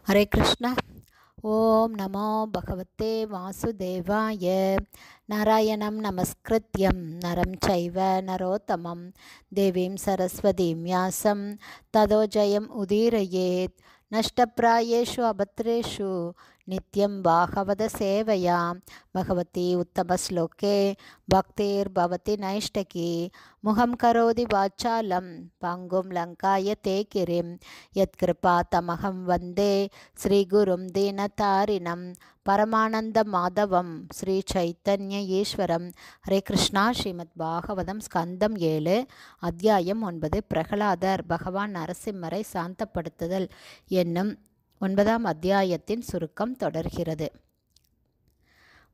ஹரே கிருஷ்ணா. ஓம் நமோ பகவதே வாசுதேவாய. நாராயணம் நமஸ்கிருத்யம் நரம் சைவ நரோத்தமம் தேவீம் சரஸ்வதீம் வியாசம் ததோ ஜெயம் உதீரயேத். நஷ்டப்ராயேஷு அபத்ரேஷு நித்யம் பாகவத சேவையா பகவதி உத்தமஸ்லோகே பக்திர்பவதி நைஷ்டகி. முகம் கரோதி வாச்சாலம் பங்கும் லங்காய தேகிரிம் யத்கிருபா தமகம் வந்தே ஸ்ரீகுரும் தீனதாரிணம் பரமானந்த மாதவம் ஸ்ரீ சைத்தன்ய ஈஸ்வரம். ஹரே கிருஷ்ணா. ஸ்ரீமத் பாகவதம் ஸ்கந்தம் 7 அத்தியாயம் 9 பிரகலாதர் பகவான் நரசிம்மரை சாந்தப்படுத்துதல் என்னும் 9ஆம் அத்தியாயத்தின் சுருக்கம் தொடர்கிறது.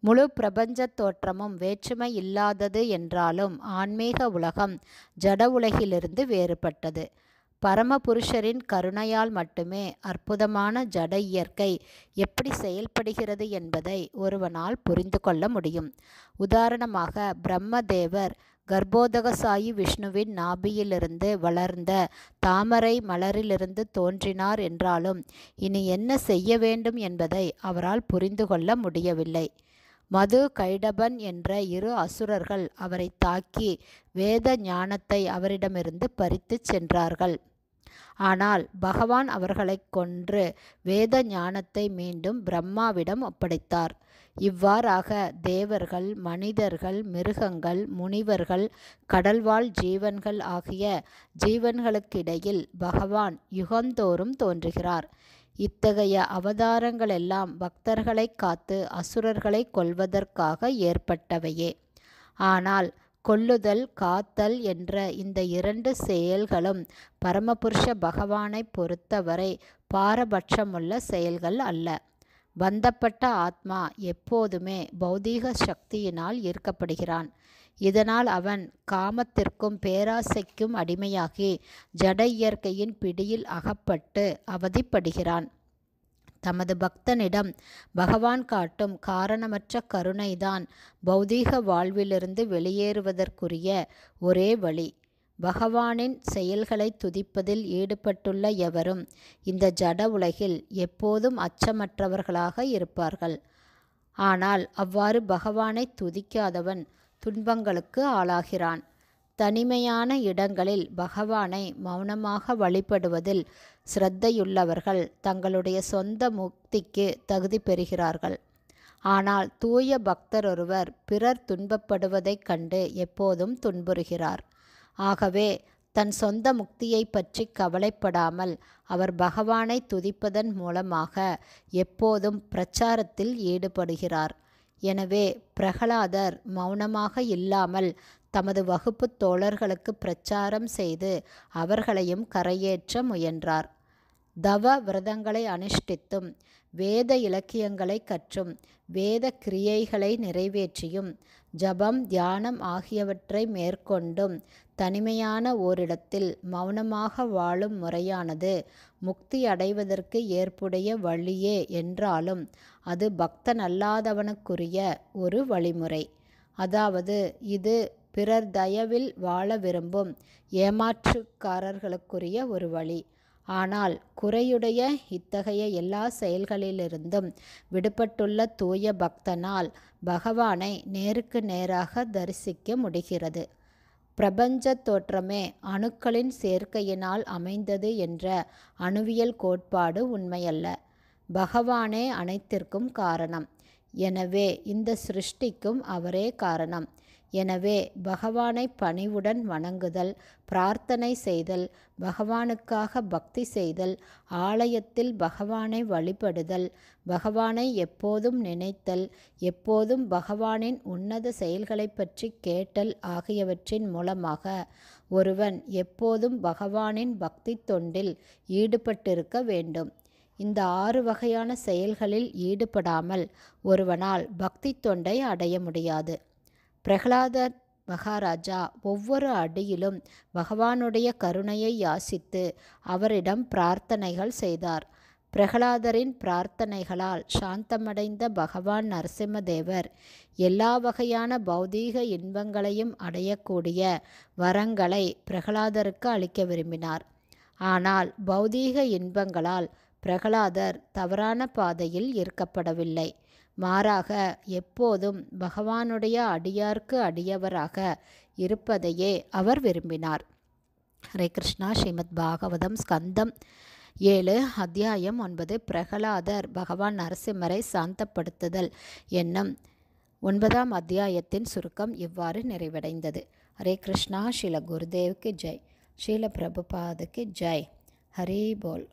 முழு பிரபஞ்ச தோற்றமும் வேற்றுமை இல்லாதது என்றாலும் ஆன்மீக உலகம் ஜட உலகிலிருந்து வேறுபட்டது. பரமபுருஷரின் கருணையால் மட்டுமே அற்புதமான ஜட இயற்கை எப்படி செயல்படுகிறது என்பதை ஒருவனால் புரிந்து கொள்ள முடியும். உதாரணமாக, பிரம்மதேவர் கர்ப்போதகசாயி விஷ்ணுவின் நாபியிலிருந்து வளர்ந்த தாமரை மலரிலிருந்து தோன்றினார் என்றாலும் இனி என்ன செய்ய வேண்டும் என்பதை அவரால் புரிந்து கொள்ள முடியவில்லை. மது கைடபன் என்ற 2 அசுரர்கள் அவரை தாக்கி வேத ஞானத்தை அவரிடமிருந்து பறித்து சென்றார்கள். ஆனால் பகவான் அவர்களை கொன்று வேத ஞானத்தை மீண்டும் பிரம்மாவிடம் ஒப்படைத்தார். இவ்வாறாக தேவர்கள், மனிதர்கள், மிருகங்கள், முனிவர்கள், கடல்வாழ் ஜீவன்கள் ஆகிய ஜீவன்களுக்கிடையில் பகவான் யுகந்தோறும் தோன்றுகிறார். இத்தகைய அவதாரங்களெல்லாம் பக்தர்களை காத்து அசுரர்களை கொல்வதற்காக ஏற்பட்டவையே. ஆனால் கொல்லுதல், காத்தல் என்ற இந்த 2 செயல்களும் பரமபுருஷ பகவானை பொறுத்தவரை பாரபட்சமுள்ள செயல்கள் அல்ல. பந்தப்பட்ட ஆத்மா எப்போதுமே பௌதீக சக்தியினால் ஈர்க்கப்படுகிறான். இதனால் அவன் காமத்திற்கும் பேராசைக்கும் அடிமையாகி ஜட இயற்கையின் பிடியில் அகப்பட்டு அவதிப்படுகிறான். தமது பக்தனிடம் பகவான் காட்டும் காரணமற்ற கருணைதான் பௌதீக வாழ்விலிருந்து வெளியேறுவதற்குரிய ஒரே வழி. பகவானின் செயல்களை துதிப்பதில் ஈடுபட்டுள்ள எவரும் இந்த ஜட உலகில் எப்போதும் அச்சமற்றவர்களாக இருப்பார்கள். ஆனால் அவ்வாறு பகவானை துதிக்காதவன் துன்பங்களுக்கு ஆளாகிறான். தனிமையான இடங்களில் பகவானை மௌனமாக வழிபடுவதில் சிரத்தையுள்ளவர்கள் தங்களுடைய சொந்த முக்திக்கு தகுதி பெறுகிறார்கள். ஆனால் தூய பக்தர் ஒருவர் பிறர் துன்பப்படுவதைக் கண்டு எப்போதும் துன்புறுகிறார். ஆகவே தன் சொந்த முக்தியை பற்றி கவலைப்படாமல் அவர் பகவானை துதிப்பதன் மூலமாக எப்போதும் பிரச்சாரத்தில் ஈடுபடுகிறார். எனவே பிரகலாதர் மௌனமாக இல்லாமல் தமது வகுப்பு தோழர்களுக்கு பிரச்சாரம் செய்து அவர்களையும் கரையேற்ற முயன்றார். தவ விரதங்களை அனுஷ்டித்தும் வேத இலக்கியங்களை கற்றும் வேத கிரியைகளை நிறைவேற்றியும் ஜபம், தியானம் ஆகியவற்றை மேற்கொண்டும் தனிமையான ஓரிடத்தில் மௌனமாக வாழும் முறையானது முக்தி அடைவதற்கு ஏற்புடைய வழியே என்றாலும் அது பக்தனல்லாதவனுக்குரிய ஒரு வழிமுறை. அதாவது இது பிறர் தயவில் வாழ விரும்பும் ஏமாற்றுக்காரர்களுக்குரிய ஒரு வழி. ஆனால் குறையுடைய இத்தகைய எல்லா செயல்களிலிருந்தும் விடுபட்டுள்ள தூய பக்தனால் பகவானை நேருக்கு நேராக தரிசிக்க முடிகிறது. பிரபஞ்ச தோற்றமே அணுக்களின் சேர்க்கையினால் அமைந்தது என்ற அணுவியல் கோட்பாடு உண்மையல்ல. பகவானே அனைத்திற்கும் காரணம். எனவே இந்த சிருஷ்டிக்கும் அவரே காரணம். எனவே பகவானை பணிவுடன் வணங்குதல், பிரார்த்தனை செய்தல், பகவானுக்காக பக்தி செய்தல், ஆலயத்தில் பகவானை வழிபடுதல், பகவானை எப்போதும் நினைத்தல், எப்போதும் பகவானின் உன்னத செயல்களை பற்றி கேட்டல் ஆகியவற்றின் மூலமாக ஒருவன் எப்போதும் பகவானின் பக்தி தொண்டில் ஈடுபட்டிருக்க வேண்டும். இந்த 6 வகையான செயல்களில் ஈடுபடாமல் ஒருவனால் பக்தி தொண்டை அடைய முடியாது. பிரகலாதர் மகாராஜா ஒவ்வொரு அடியிலும் பகவானுடைய கருணையை யாசித்து அவரிடம் பிரார்த்தனைகள் செய்தார். பிரகலாதரின் பிரார்த்தனைகளால் சாந்தமடைந்த பகவான் நரசிம்மதேவர் எல்லா வகையான பௌதீக இன்பங்களையும் அடையக்கூடிய வரங்களை பிரகலாதருக்கு அளிக்க விரும்பினார். ஆனால் பௌதீக இன்பங்களால் பிரகலாதர் தவறான பாதையில் இருக்கப்படவில்லை. மாறாக எப்போதும் பகவானுடைய அடியார்க்கு அடியவராக இருப்பதையே அவர் விரும்பினார். ஹரே கிருஷ்ணா. ஸ்ரீமத் பாகவதம் ஸ்கந்தம் 7 அத்தியாயம் 9 பிரகலாதர் பகவான் நரசிம்மரை சாந்தப்படுத்துதல் என்னும் 9ஆம் அத்தியாயத்தின் சுருக்கம் இவ்வாறு நிறைவடைந்தது. ஹரே கிருஷ்ணா. ஸ்ரீல குருதேவுக்கு ஜெய். ஸ்ரீல பிரபுபாதுக்கு ஜெய். ஹரி போல்.